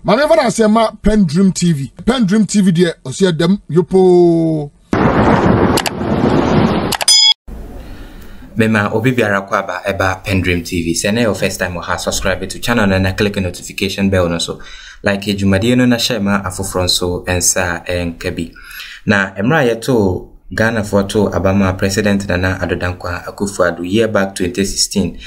Manever I say ma Pen Dream TV. Pen Dream TV there, o see them yopo. Mema obi biara kwa ba eba Pen Dream TV. Sene your first time or subscribe to channel and click the notification bell no so. Like ejumadi no na share ma afofron so ensa enkabi. Na emra yeto Ghana photo Abama President Nana Addo Dankwa Akufo-Addo year back 2016.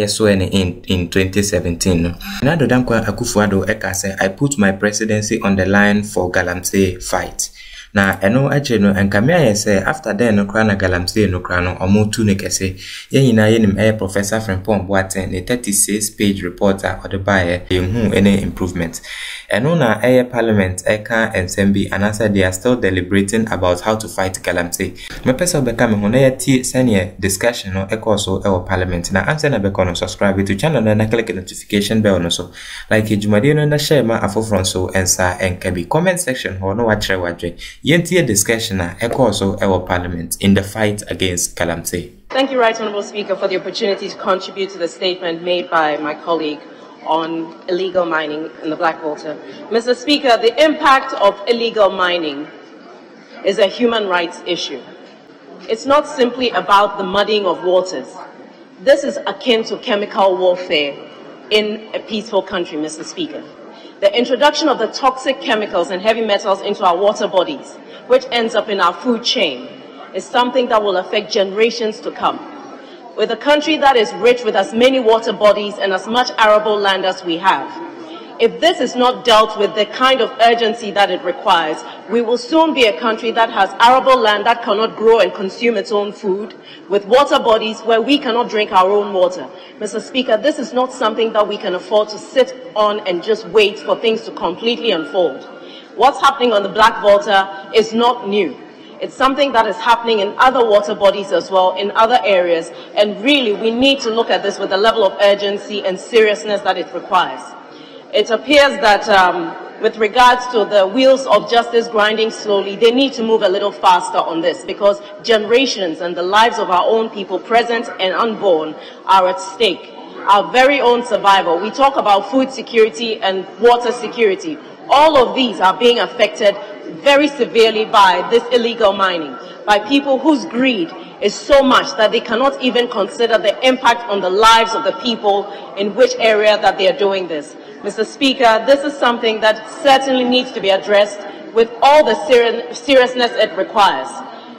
So in 2017. Addo Dankwa Akufo-Addo eka say I put my presidency on the line for Galamsey fight. Na eno ache no enkamia ye say after then no kra na Galamsey no kra no omotu ne kese ye nyina ye nim Professor Frimpong Boateng ne 36-page reporter or the buyer hu any improvement. Eno na parliament eka ensembi anasa they are still deliberating about how to fight Galamsey. Me pesa obeka me hona yeti senior discussion no eka so parliament na answer na beka no subscribe to channel na click the notification bell no so like ejumade no na share ma afofron so ensa enkabi comment section ho no wachre wadwe Yentie discussion also our parliament in the fight against Galamsey. Thank you, Right Honourable Speaker, for the opportunity to contribute to the statement made by my colleague on illegal mining in the Blackwater. Mr. Speaker, the impact of illegal mining is a human rights issue. It's not simply about the muddying of waters. This is akin to chemical warfare in a peaceful country, Mr. Speaker. The introduction of the toxic chemicals and heavy metals into our water bodies, which ends up in our food chain, is something that will affect generations to come. With a country that is rich with as many water bodies and as much arable land as we have, if this is not dealt with the kind of urgency that it requires, we will soon be a country that has arable land that cannot grow and consume its own food, with water bodies where we cannot drink our own water. Mr. Speaker, this is not something that we can afford to sit on and just wait for things to completely unfold. What's happening on the Blackwater is not new. It's something that is happening in other water bodies as well, in other areas, and really we need to look at this with the level of urgency and seriousness that it requires. It appears that with regards to the wheels of justice grinding slowly, they need to move a little faster on this because generations and the lives of our own people, present and unborn, are at stake. Our very own survival. We talk about food security and water security. All of these are being affected very severely by this illegal mining, by people whose greed is so much that they cannot even consider the impact on the lives of the people in which area that they are doing this. Mr. Speaker, this is something that certainly needs to be addressed with all the seriousness it requires.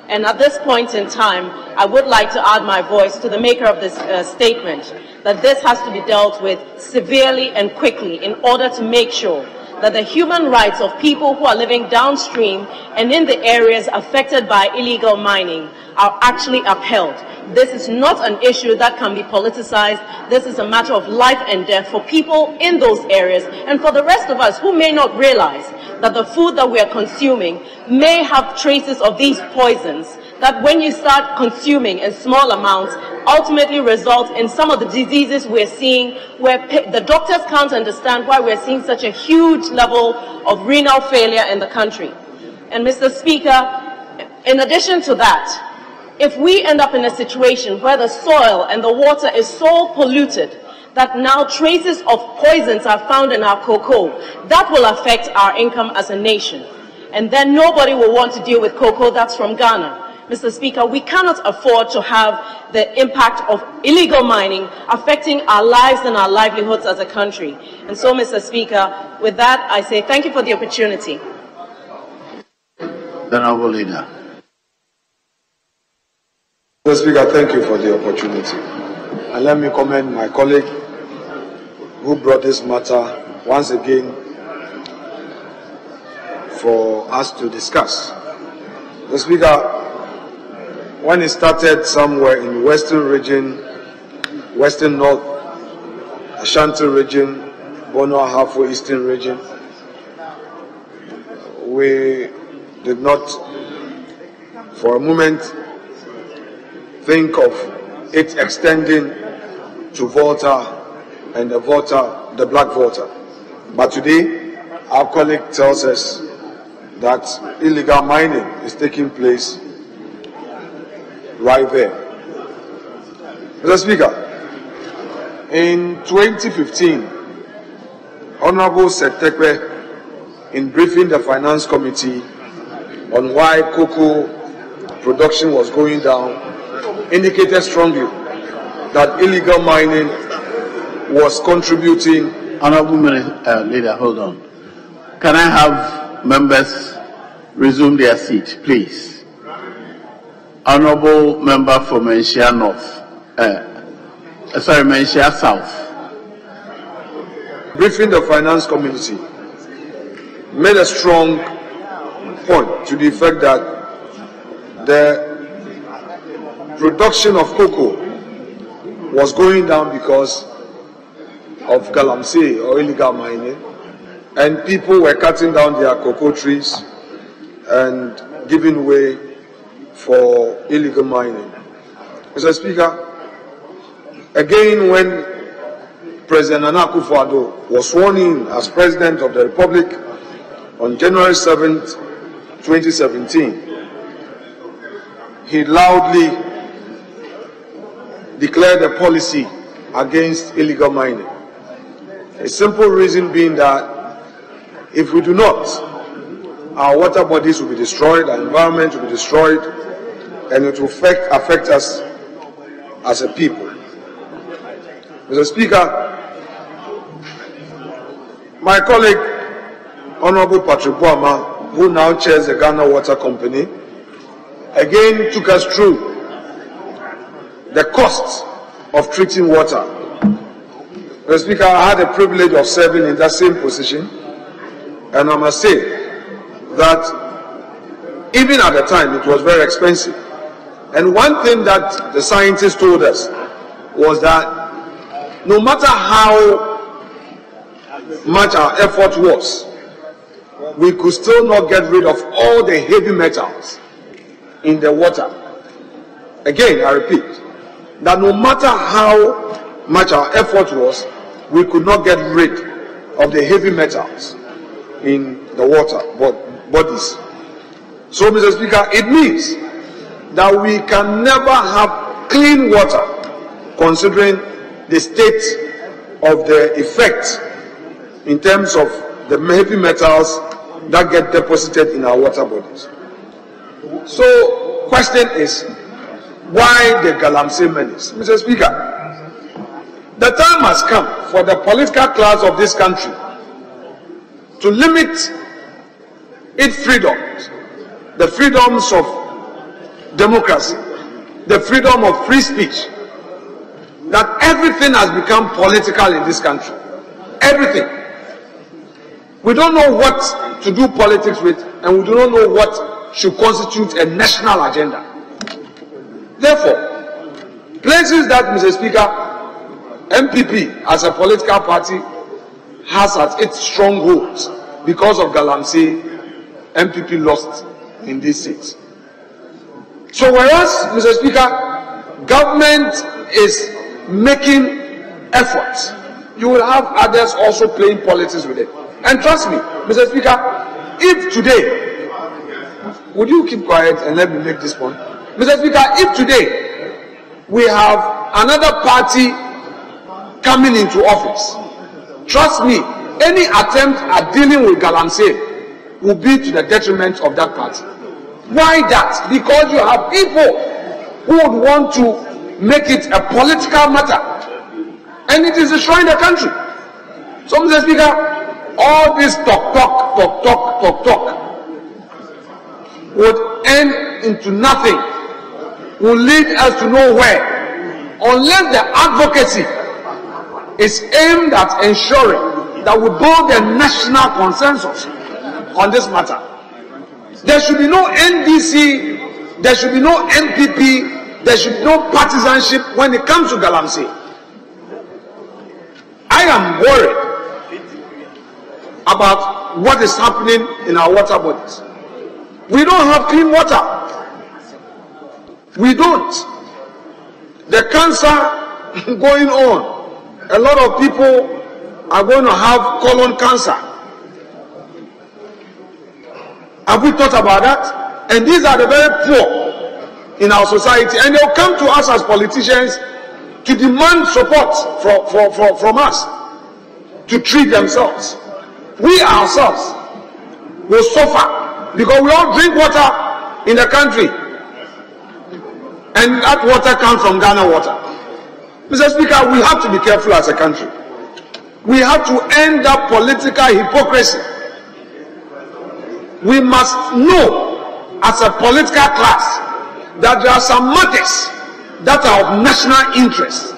And at this point in time, I would like to add my voice to the maker of this statement that this has to be dealt with severely and quickly in order to make sure that the human rights of people who are living downstream and in the areas affected by illegal mining are actually upheld. This is not an issue that can be politicized. This is a matter of life and death for people in those areas and for the rest of us who may not realize that the food that we are consuming may have traces of these poisons that when you start consuming in small amounts ultimately result in some of the diseases we're seeing where the doctors can't understand why we're seeing such a huge level of renal failure in the country. And Mr. Speaker, in addition to that, if we end up in a situation where the soil and the water is so polluted that now traces of poisons are found in our cocoa, that will affect our income as a nation. And then nobody will want to deal with cocoa that's from Ghana. Mr. Speaker, we cannot afford to have the impact of illegal mining affecting our lives and our livelihoods as a country. And so, Mr. Speaker, with that, I say thank you for the opportunity. The Honourable Leader. Mr. Speaker, thank you for the opportunity. And let me commend my colleague who brought this matter once again for us to discuss. Mr. Speaker, when it started somewhere in Western region, Western North, Ashanti region, Bono Ahafo Eastern region, we did not for a moment think of it extending to Volta and the Blackwater. But today, our colleague tells us that illegal mining is taking place right there. Mr. Speaker, in 2015, Honorable Setekwe, in briefing the Finance Committee on why cocoa production was going down, indicated strongly that illegal mining was contributing. Honorable Leader, hold on. Can I have members resume their seat, please? Honorable Member for Menchia North. Menchia South. Briefing the Finance Committee made a strong point to the effect that the production of cocoa was going down because of galamsey or illegal mining, and people were cutting down their cocoa trees and giving way for illegal mining. Mr. Speaker, again, when President Nana Akufo-Addo was sworn in as President of the Republic on January 7th, 2017, he loudly declared a policy against illegal mining. A simple reason being that if we do not, our water bodies will be destroyed, our environment will be destroyed, and it will affect us as a people. Mr. Speaker, my colleague, Honorable Patrick Boama, who now chairs the Ghana Water Company, again took us through the cost of treating water. Mr. Speaker, I had the privilege of serving in that same position, and I must say that even at the time it was very expensive. And one thing that the scientists told us was that no matter how much our effort was, we could still not get rid of all the heavy metals in the water. Again, I repeat, that no matter how much our effort was, we could not get rid of the heavy metals in the water bodies. So, Mr. Speaker, it means that we can never have clean water considering the state of the effect in terms of the heavy metals that get deposited in our water bodies. So, question is, why the galamsey menace? Mr. Speaker, the time has come for the political class of this country to limit its freedoms, the freedoms of democracy, the freedom of free speech, that everything has become political in this country. Everything. We don't know what to do politics with, and we do not know what should constitute a national agenda. Therefore, places that, Mr. Speaker, MPP as a political party has as its strongholds because of galamsey, MPP lost in these seats. So whereas, Mr. Speaker, government is making efforts, you will have others also playing politics with it. And trust me, Mr. Speaker, if today, would you keep quiet and let me make this point? Mr. Speaker, if today we have another party coming into office, trust me, any attempt at dealing with galamsey will be to the detriment of that party. Why that? Because you have people who would want to make it a political matter, and it is destroying the country. So, Mr. Speaker, all this talk would end into nothing, will lead us to nowhere, unless the advocacy is aimed at ensuring that we build a national consensus on this matter. There should be no NDC, there should be no MPP, there should be no partisanship when it comes to galamsey. I am worried about what is happening in our water bodies. We don't have clean water. We don't. The cancer going on. A lot of people are going to have colon cancer. Have we thought about that? And these are the very poor in our society, and they'll come to us as politicians to demand support from us, to treat themselves. We ourselves will suffer because we all drink water in the country, and that water comes from Ghana water. Mr. Speaker, we have to be careful as a country. We have to end that political hypocrisy. We must know as a political class that there are some matters that are of national interest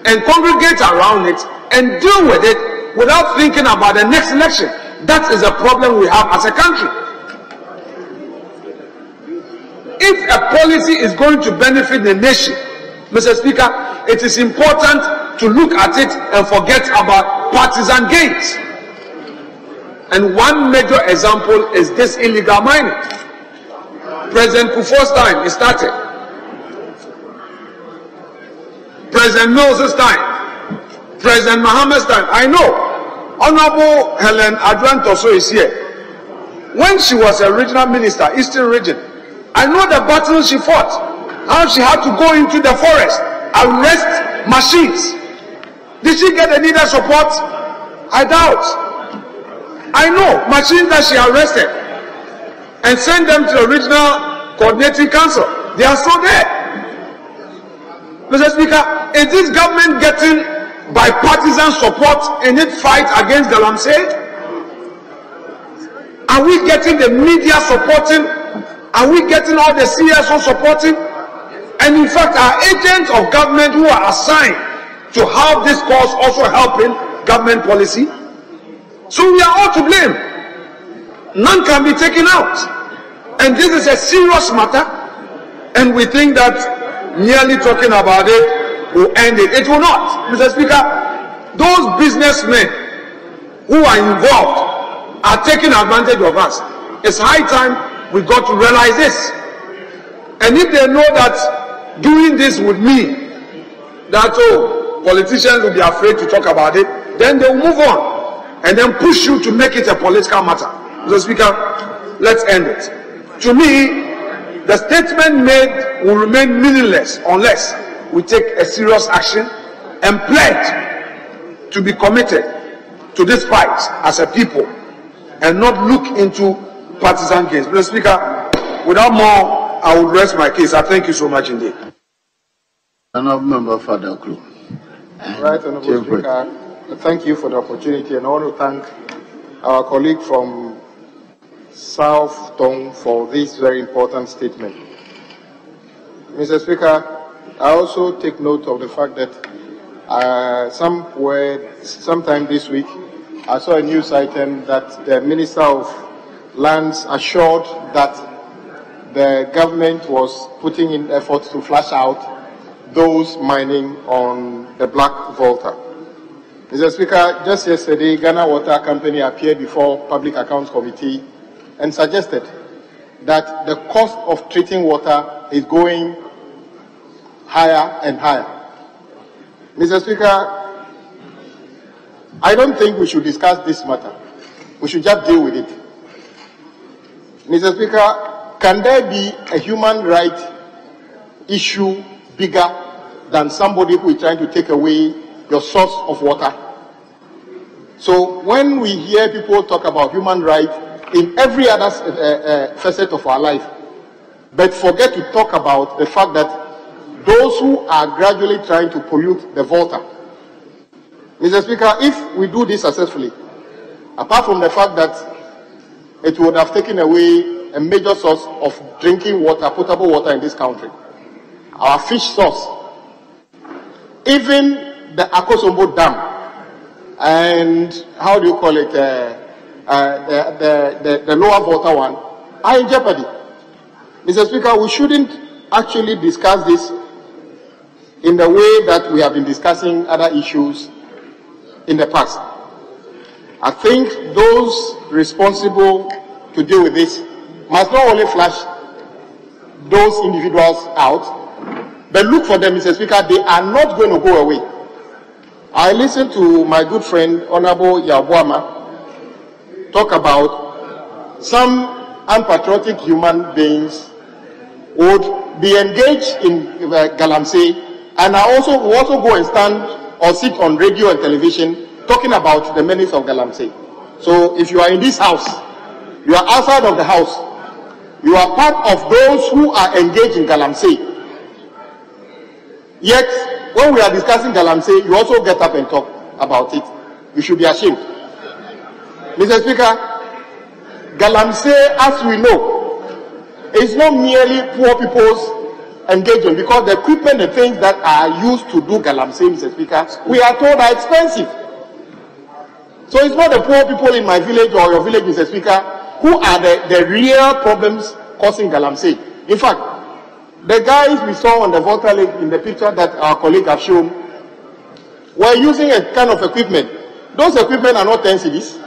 and congregate around it and deal with it without thinking about the next election. That is a problem we have as a country. If a policy is going to benefit the nation, Mr. Speaker, it is important to look at it and forget about partisan gains. And one major example is this illegal mining. President Kufuor's time, it started. President Mills' time. President Mohammed's time. I know Honorable Helen Adwan-Toso is here. When she was a regional minister, Eastern Region, I know the battles she fought. How she had to go into the forest, arrest machines. Did she get the needed support? I doubt. I know machines that she arrested and sent them to the regional coordinating council. They are still there. Mr. Speaker, is this government getting bipartisan support in its fight against Galamsey? Are we getting the media supporting? Are we getting all the CSO supporting? And in fact, our agents of government who are assigned to have this cause also helping government policy? So we are all to blame. None can be taken out. And this is a serious matter. And we think that merely talking about it will end it. It will not. Mr. Speaker, those businessmen who are involved are taking advantage of us. It's high time we got to realize this. And if they know that doing this would mean that, oh, politicians will be afraid to talk about it, then they'll move on and then push you to make it a political matter. Mr. Speaker, let's end it. To me, the statement made will remain meaningless unless we take a serious action and pledge to be committed to this fight as a people and not look into partisan gains. Mr. Speaker, without more, I would rest my case. I thank you so much indeed. Honourable Member for the Crew. Right, Honourable Speaker. Thank you for the opportunity, and I want to thank our colleague from South Tong for this very important statement. Mr. Speaker, I also take note of the fact that sometime this week, I saw a news item that the Minister of Lands assured that the government was putting in efforts to flush out those mining on the Black Volta. Mr. Speaker, just yesterday, Ghana Water Company appeared before Public Accounts Committee and suggested that the cost of treating water is going higher and higher. Mr. Speaker, I don't think we should discuss this matter. We should just deal with it. Mr. Speaker, can there be a human rights issue bigger than somebody who is trying to take away your source of water? So when we hear people talk about human rights in every other facet of our life, but forget to talk about the fact that those who are gradually trying to pollute the Volta. Mr. Speaker, if we do this successfully, apart from the fact that it would have taken away a major source of drinking water, potable water in this country, our fish source, even the Akosombo Dam, and how do you call it, the lower Volta one, are in jeopardy. Mr. Speaker, we shouldn't actually discuss this in the way that we have been discussing other issues in the past. I think those responsible to deal with this must not only flush those individuals out, but look for them, Mr. Speaker. They are not going to go away. I listened to my good friend, Honorable Yabuama, talk about some unpatriotic human beings would be engaged in Galamsey and will also go and stand or sit on radio and television talking about the menace of Galamsey. So if you are in this house, you are outside of the house, you are part of those who are engaged in Galamsey. Yet, when we are discussing Galamsey, you also get up and talk about it. You should be ashamed. Mr. Speaker, Galamsey, as we know, is not merely poor people's engagement, because the equipment and things that are used to do Galamsey, Mr. Speaker, we are told are expensive. So it's not the poor people in my village or your village, Mr. Speaker, who are the real problems causing Galamsey. In fact, the guys we saw on the Volta Lake in the picture that our colleague have shown were using a kind of equipment. Those equipment are not 10 cedis.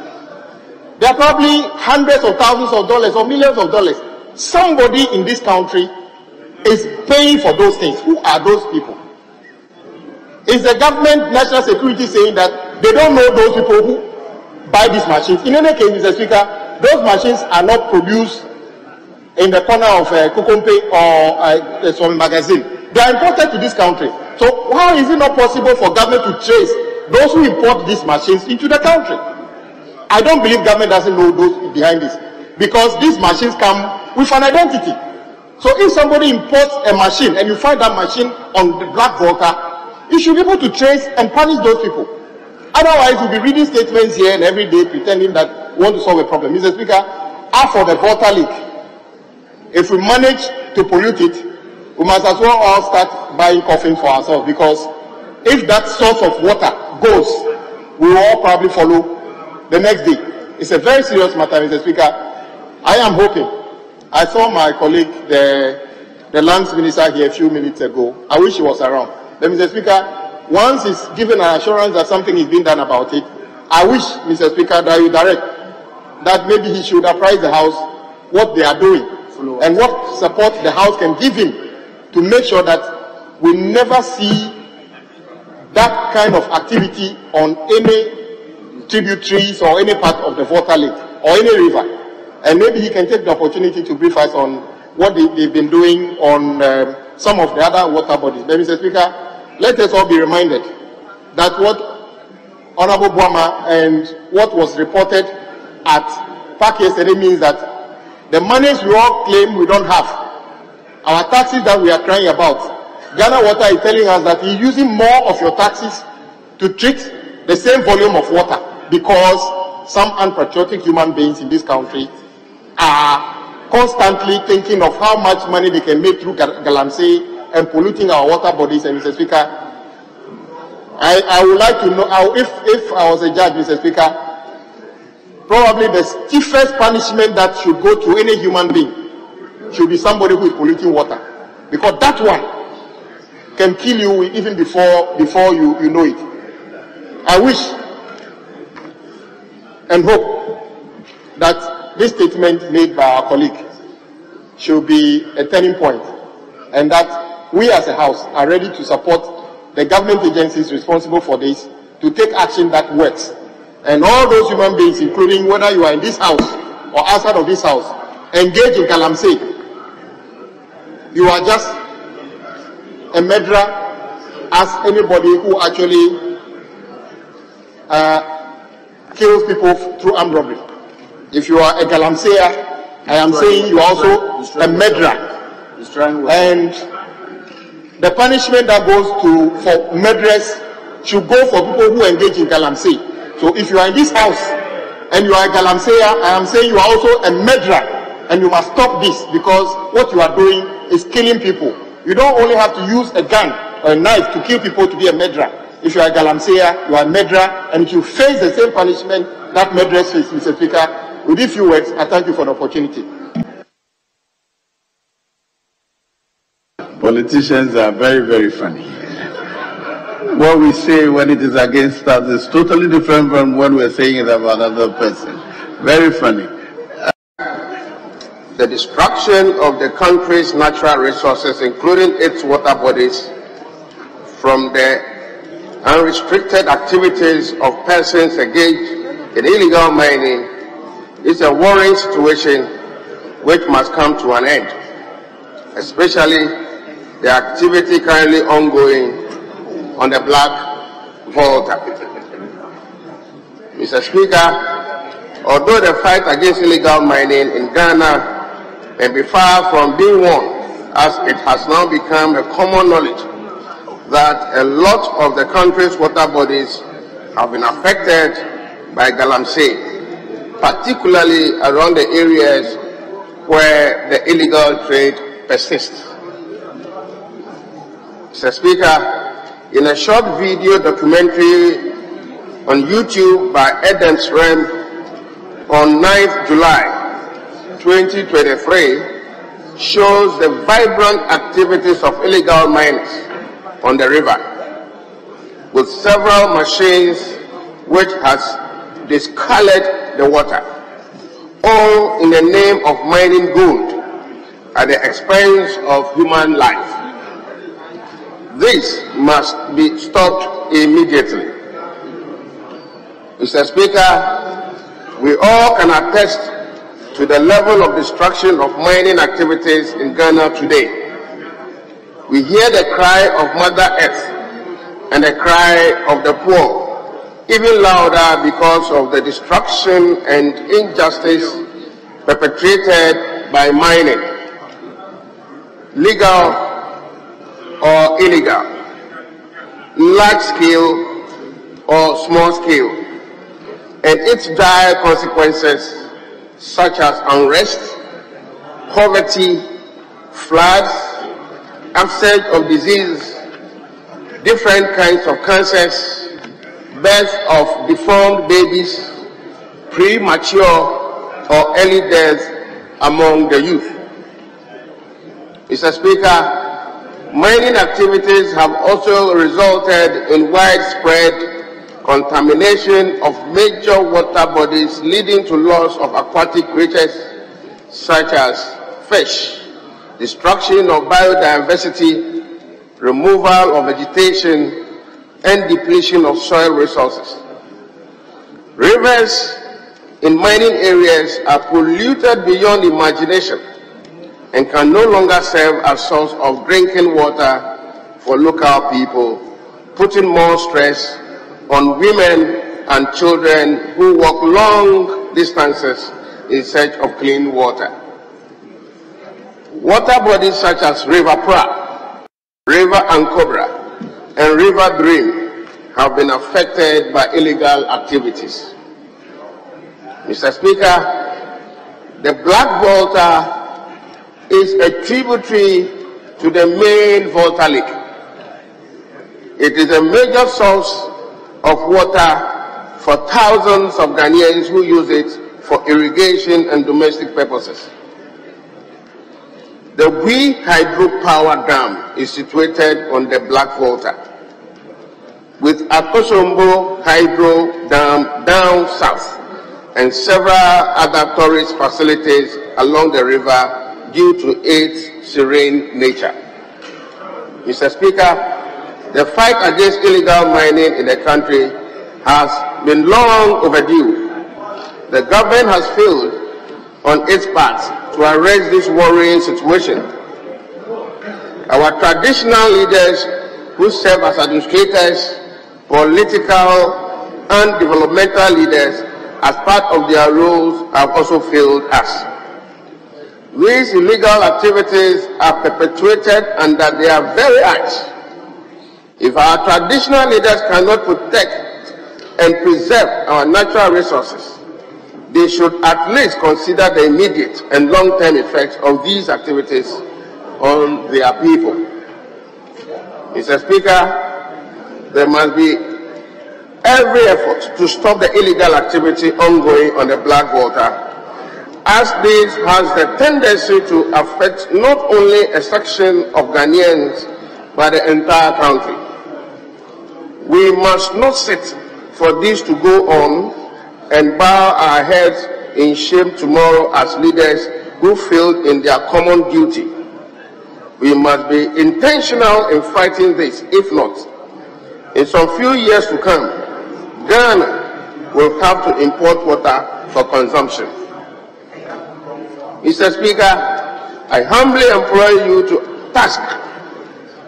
They are probably hundreds of thousands of dollars or millions of dollars. Somebody in this country is paying for those things. Who are those people? Is the government, national security, saying that they don't know those people who buy these machines? In any case, Mr. Speaker, those machines are not produced in the corner of Kukumpe or some magazine. They are imported to this country. So how is it not possible for government to trace those who import these machines into the country? I don't believe government doesn't know those behind this, because these machines come with an identity. So if somebody imports a machine and you find that machine on the Black Volta, you should be able to trace and punish those people. Otherwise, you'll be reading statements here and every day pretending that we want to solve a problem. Mr. Speaker, as for the Volta Lake, if we manage to pollute it, we must as well all start buying coffins for ourselves, because if that source of water goes, we will all probably follow the next day. It's a very serious matter, Mr. Speaker. I am hoping. I saw my colleague, the lands minister here a few minutes ago. I wish he was around. But Mr. Speaker, once he's given an assurance that something is being done about it, I wish, Mr. Speaker, that you direct that maybe he should apprise the House what they are doing and what support the House can give him to make sure that we never see that kind of activity on any tributaries or any part of the Volta Lake or any river. And maybe he can take the opportunity to brief us on what they've been doing on some of the other water bodies. But Mr. Speaker, let us all be reminded that what Honorable Boama and what was reported at PAC yesterday means that the monies we all claim we don't have, our taxes that we are crying about, Ghana Water is telling us that he's using more of your taxes to treat the same volume of water, because some unpatriotic human beings in this country are constantly thinking of how much money they can make through Galamsey and polluting our water bodies. And Mr. Speaker, I would like to know, if I was a judge, Mr. Speaker, probably the stiffest punishment that should go to any human being should be somebody who is polluting water, because that one can kill you even before you know it. I wish and hope that this statement made by our colleague should be a turning point, and that we as a House are ready to support the government agencies responsible for this to take action that works. And all those human beings, including whether you are in this House or outside of this House, engage in Galamsey, you are just a murderer as anybody who actually kills people through armed robbery. If you are a Galamseer, I am saying you are also a murderer. And the punishment that goes for murderers should go for people who engage in Galamsey. So if you are in this House and you are a Galamseer, I am saying you are also a murderer, and you must stop this, because what you are doing is killing people. You don't only have to use a gun or a knife to kill people to be a murderer. If you are a Galamseer, you are a murderer, and if you face the same punishment that murderers face, Mr. Speaker, with a few words, I thank you for the opportunity. Politicians are very, very funny. What we say when it is against us is totally different from what we're saying about another person. Very funny. The destruction of the country's natural resources, including its water bodies, from the unrestricted activities of persons engaged in illegal mining, is a worrying situation which must come to an end, especially the activity currently ongoing on the Black Volta. Mr. Speaker, although the fight against illegal mining in Ghana may be far from being won, as it has now become a common knowledge that a lot of the country's water bodies have been affected by galamsey, particularly around the areas where the illegal trade persists. Mr. Speaker, in a short video documentary on YouTube by Edens Rem on 9th July 2023, shows the vibrant activities of illegal miners on the river, with several machines which has discolored the water, all in the name of mining gold at the expense of human life. This must be stopped immediately. Mr. Speaker, we all can attest to the level of destruction of mining activities in Ghana today. We hear the cry of Mother Earth and the cry of the poor, even louder because of the destruction and injustice perpetrated by mining, legal or illegal, large scale or small scale, and its dire consequences such as unrest, poverty, floods, upsurge of disease, different kinds of cancers, birth of deformed babies, premature or early death among the youth. Mr. Speaker, mining activities have also resulted in widespread contamination of major water bodies, leading to loss of aquatic creatures such as fish, destruction of biodiversity, removal of vegetation, and depletion of soil resources. Rivers in mining areas are polluted beyond imagination and can no longer serve as source of drinking water for local people, putting more stress on women and children who walk long distances in search of clean water. Water bodies such as River Pra, River Ankobra, and River Dream have been affected by illegal activities. Mr. Speaker, the Black Volta is a tributary to the main Volta Lake. It is a major source of water for thousands of Ghanaians who use it for irrigation and domestic purposes. The Bui Hydropower Dam is situated on the Black Volta, with Akosombo Hydro Dam down south and several other tourist facilities along the river due to its serene nature. Mr. Speaker, the fight against illegal mining in the country has been long overdue. The government has failed on its part to arrest this worrying situation. Our traditional leaders who serve as administrators, political and developmental leaders as part of their roles have also failed us. These illegal activities are perpetrated under their very eyes. If our traditional leaders cannot protect and preserve our natural resources, they should at least consider the immediate and long-term effects of these activities on their people. Mr. Speaker, there must be every effort to stop the illegal activity ongoing on the Black Volta, as this has the tendency to affect not only a section of Ghanaians, but the entire country. We must not sit for this to go on and bow our heads in shame tomorrow as leaders who failed in their common duty. We must be intentional in fighting this. If not, in some few years to come, Ghana will have to import water for consumption. Mr. Speaker, I humbly implore you to task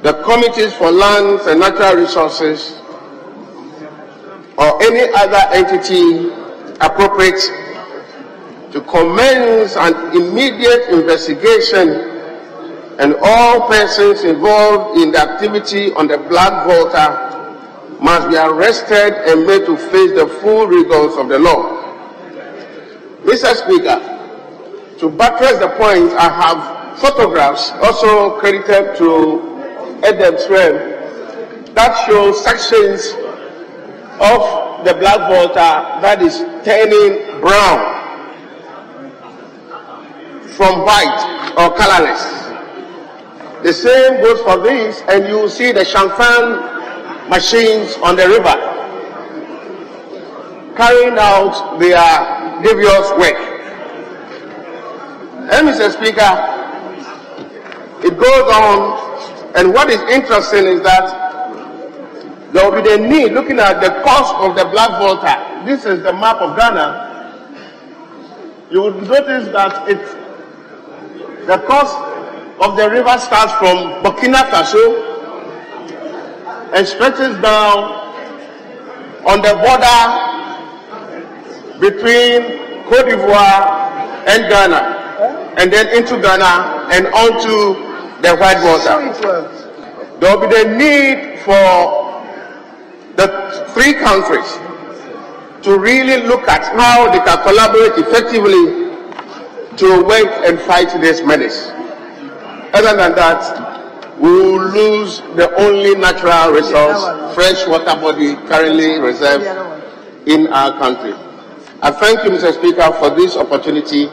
the committees for lands and natural resources or any other entity appropriate to commence an immediate investigation, and all persons involved in the activity on the Black Volta must be arrested and made to face the full rigors of the law. Mr. Speaker, to buttress the point, I have photographs also credited to Edem Swem that show sections of the Black Volta that is turning brown from white or colorless. The same goes for this, and you will see the Shanfan machines on the river carrying out their devious work. And Mr. Speaker, it goes on, and what is interesting is that there will be the need, looking at the cost of the Black Volta. This is the map of Ghana. You will notice that the cost of the river starts from Burkina Faso and stretches down on the border between Cote d'Ivoire and Ghana, and then into Ghana and onto the White Water. There will be the need for the three countries to really look at how they can collaborate effectively to work and fight this menace. Other than that, we will lose the only natural resource, fresh water body currently reserved in our country. I thank you, Mr. Speaker, for this opportunity,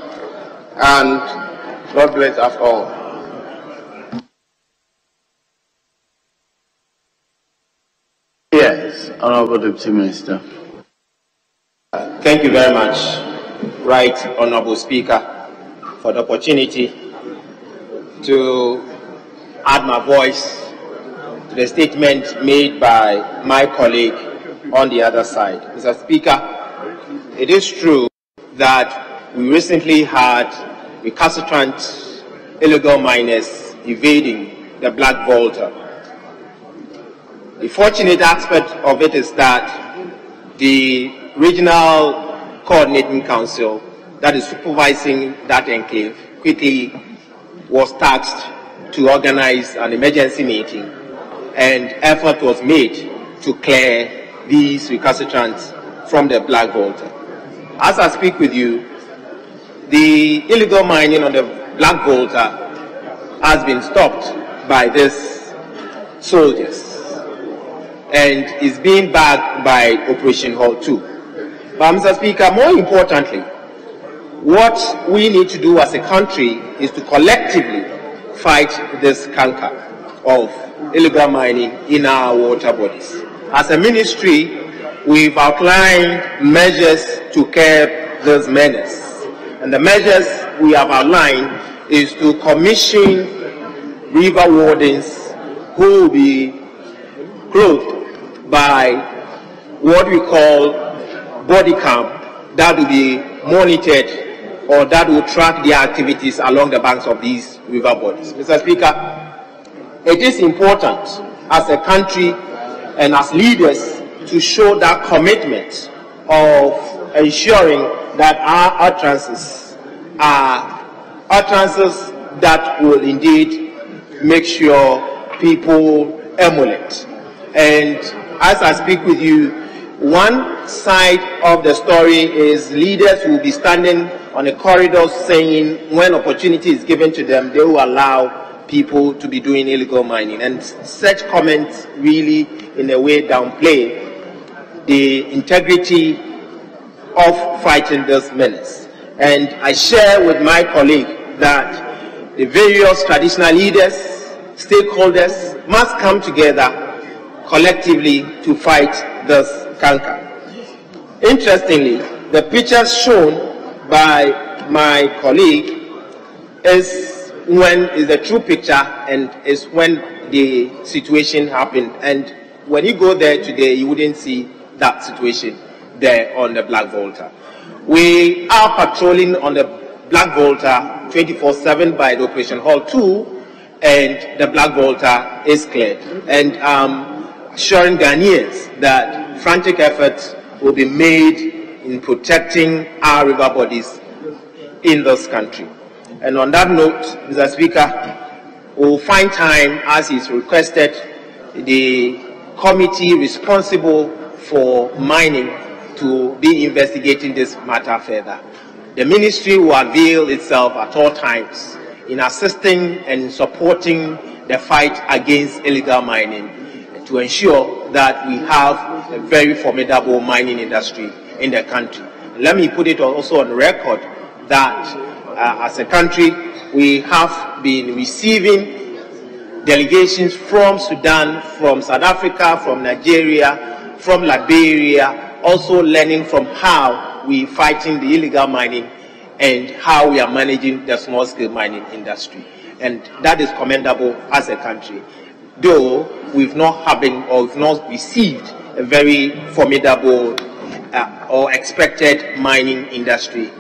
and God bless us all. Yes, Honorable Deputy Minister. Thank you very much, Right Honorable Speaker, for the opportunity to add my voice to the statement made by my colleague on the other side. Mr. Speaker, it is true that we recently had recalcitrant illegal miners invading the Black Volta. The fortunate aspect of it is that the Regional Coordinating Council that is supervising that enclave quickly was tasked to organize an emergency meeting, and effort was made to clear these recalcitrants from the Black Volta. As I speak with you, the illegal mining on the Black Volta has been stopped by these soldiers and is being backed by Operation Hall 2. But Mr. Speaker, more importantly, what we need to do as a country is to collectively fight this canker of illegal mining in our water bodies. As a ministry, we've outlined measures to curb this menace. And the measures we have outlined is to commission river wardens who will be clothed by what we call body cam that will be monitored or that will track their activities along the banks of these river bodies. Mr. Speaker, it is important as a country and as leaders to show that commitment of ensuring that our utterances are utterances that will indeed make sure people emulate. And as I speak with you, one side of the story is leaders will be standing on a corridor saying when opportunity is given to them, they will allow people to be doing illegal mining. And such comments really, in a way, downplay the integrity of fighting this menace. And I share with my colleague that the various traditional leaders, stakeholders must come together collectively to fight this canker. Interestingly, the pictures shown by my colleague is the true picture and is when the situation happened. And when you go there today, you wouldn't see that situation there on the Black Volta. We are patrolling on the Black Volta 24/7 by the Operation Hall 2, and the Black Volta is cleared. And assuring Ghanaians that frantic efforts will be made in protecting our river bodies in this country. And on that note, Mr. Speaker, we will find time, as is requested, the committee responsible for mining to be investigating this matter further. The ministry will avail itself at all times in assisting and supporting the fight against illegal mining to ensure that we have a very formidable mining industry in the country. Let me put it also on record that as a country, we have been receiving delegations from Sudan, from South Africa, from Nigeria, from Liberia, also learning from how we fighting the illegal mining and how we are managing the small-scale mining industry. And that is commendable as a country, though we've not received a very formidable or expected mining industry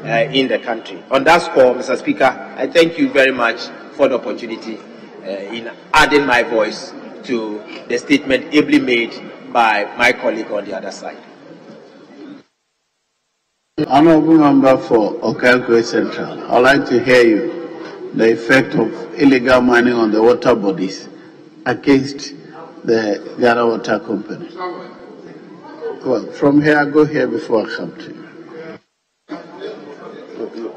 in the country. On that score, Mr. Speaker, I thank you very much for the opportunity in adding my voice to the statement ably made by my colleague on the other side. Honorable Member for Okelkwe Central, I'd like to hear you. The effect of illegal mining on the water bodies against the Ghana Water Company. Well, from here, go here before I come to you.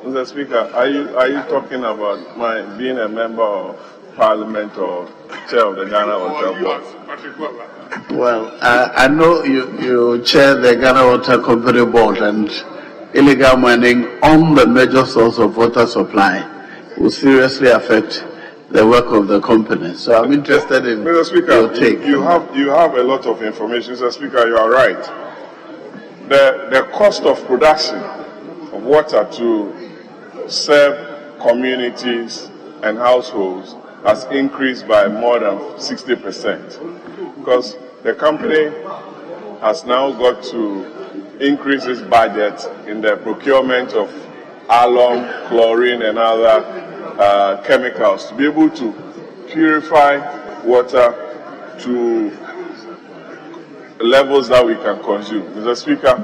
Mr. Speaker, are you talking about my being a member of Parliament or chair of the Ghana Water Board? Well, I know you chair the Ghana Water Company Board, and illegal mining on the major source of water supply will seriously affect the work of the company. So I'm interested in Mr. Speaker, your take. You have a lot of information. Mr. Speaker, you are right. The cost of production of water to serve communities and households has increased by more than 60%, because the company has now got to increase its budget in the procurement of alum, chlorine, and other chemicals to be able to purify water to levels that we can consume. Mr. Speaker,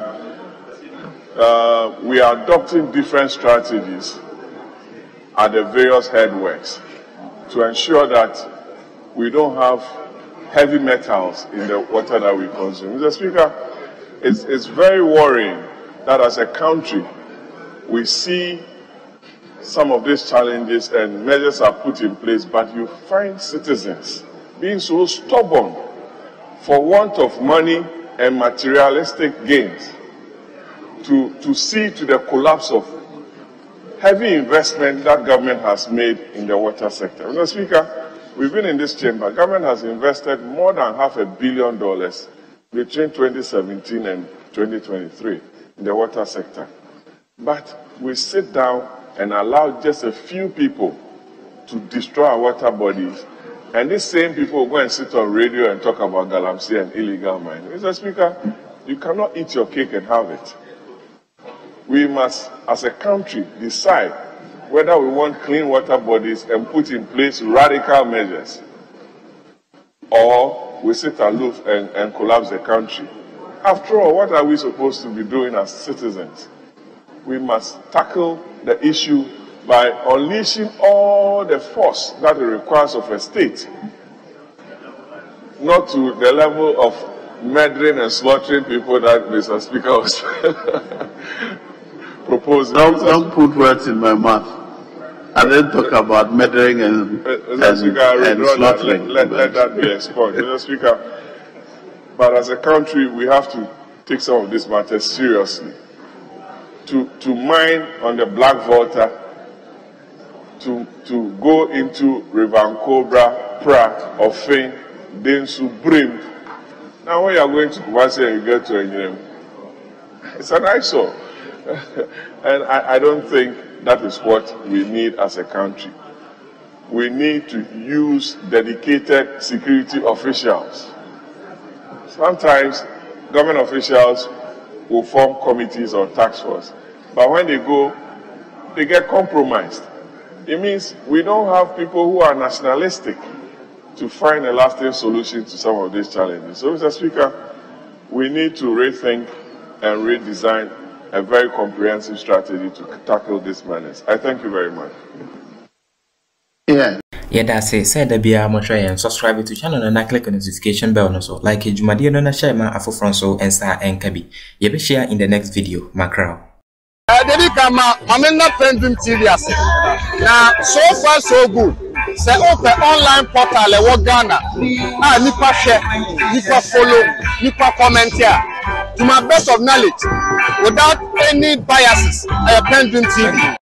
we are adopting different strategies at the various headworks to ensure that we don't have heavy metals in the water that we consume. Mr. Speaker, it's very worrying that as a country we see some of these challenges and measures are put in place, but you find citizens being so stubborn for want of money and materialistic gains to see to the collapse of heavy investment that government has made in the water sector. Mr. Speaker, we've been in this chamber. Government has invested more than $500 million between 2017 and 2023 in the water sector. But we sit down and allow just a few people to destroy our water bodies, and these same people go and sit on radio and talk about galamsey and illegal mining. Mr. Speaker, you cannot eat your cake and have it. We must, as a country, decide whether we want clean water bodies and put in place radical measures, or we sit aloof and collapse the country. After all, what are we supposed to be doing as citizens? We must tackle the issue by unleashing all the force that it requires of a state, not to the level of murdering and slaughtering people that Mr. Speaker was proposing. Don't put words in my mouth. I didn't talk about murdering and slaughtering. Let that be explored. Mr. Speaker, but as a country, we have to take some of these matters seriously. To mine on the Black Volta, to go into Rivancobra, Pra, Ofin, Densu, Brim. Now when you are going to Kumasi and you get to Enyim, it's an eyesore. And I don't think that is what we need as a country. We need to use dedicated security officials. Sometimes government officials will form committees or task force, but when they go, they get compromised. It means we don't have people who are nationalistic to find a lasting solution to some of these challenges. So, Mr. Speaker, we need to rethink and redesign a very comprehensive strategy to tackle this menace. I thank you very much. Yeah. Yeah, that's it. Say that be a try and subscribe to channel and click on notification bell no so. Like Jumadia no na share ma afofronso and star and kabi. You be share in the next video, macro. Dedi kama amena Pendulum TV ase. Na so far so good. Say open online portal e wo Ghana. Nipa share, nipa follow, nipa comment here. To my best of knowledge, without any biases, Pendulum TV.